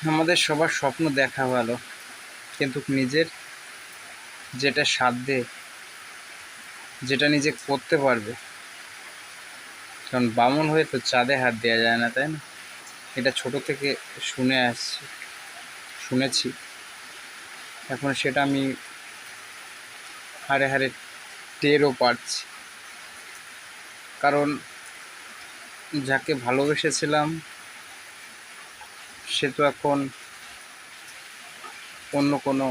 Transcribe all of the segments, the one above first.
আমাদের সবার স্বপ্ন দেখা ভালো, কিন্তু নিজের যেটা সাধ্যে, যেটা নিজে করতে পারবে। কারণ বামুন হয়ে তো চাঁদে হাত দেওয়া যায় না, তাই না? এটা ছোট থেকে শুনেছি। এখন সেটা আমি হাড়ে হাড়ে টেরও পাচ্ছি। কারণ যাকে ভালোবেসেছিলাম সে তো এখন অন্য কোনো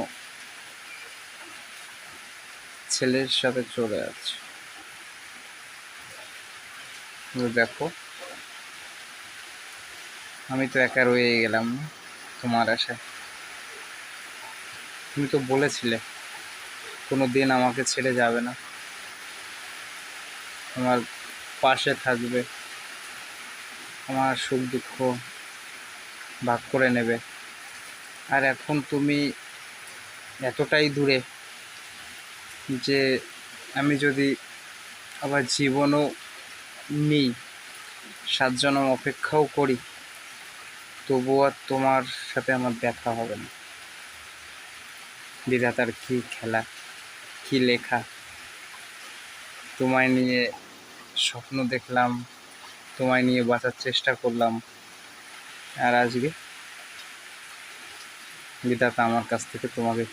ছেলের সাথে চলে যাচ্ছে। দেখো, আমি তো একা রয়ে গেলাম না তোমার আশায়। তুমি তো বলেছিলে কোনো দিন আমাকে ছেড়ে যাবে না, আমার পাশে থাকবে, আমার সুখ দুঃখ ভাগ করে নেবে। আর এখন তুমি এতটাই দূরে যে আমি যদি আবার জীবনও নিই, 7 জনম অপেক্ষাও করি, তবুও আর তোমার সাথে আমার দেখা হবে না। বিধাতার কী খেলা, কী লেখা! তোমায় নিয়ে স্বপ্ন দেখলাম, তোমায় নিয়ে বাঁচার চেষ্টা করলাম, আর আজকে বিধাতা আমার কাছ থেকে তোমাকে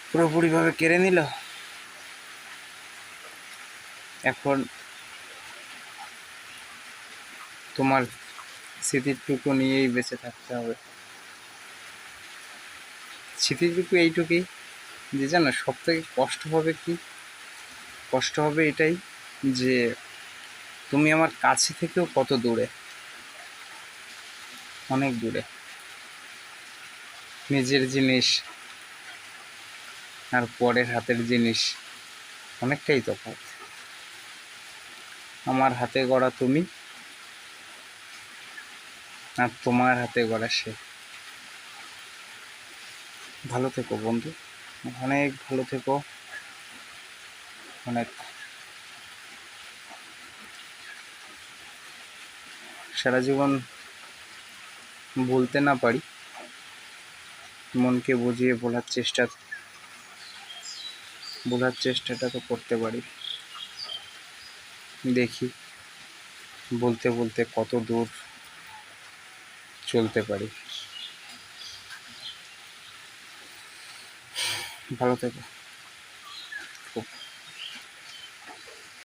পুরোপুরিভাবে কেড়ে নিল। এখন তোমার স্মৃতিটুকু নিয়েই বেঁচে থাকতে হবে। স্মৃতিটুকু এইটুকুই যে জানো, সব থেকে কষ্ট হবে কি? কষ্ট হবে এটাই যে তুমি আমার কাছে থেকেও কত দূরে, অনেক দূরে। নিজের জিনিস আর পরের হাতের জিনিস অনেকটাই তফাৎ। আমার হাতে গড়া তুমি, আর তোমার হাতে গড়া সে। ভালো থেকো বন্ধু, অনেক ভালো থেকো, অনেক। সারা জীবন বলতে না পারি, মনকে বুঝিয়ে বলার চেষ্টাটা তো করতে পারি। দেখি বলতে বলতে কত দূর চলতে পারি। ভালো থেকো।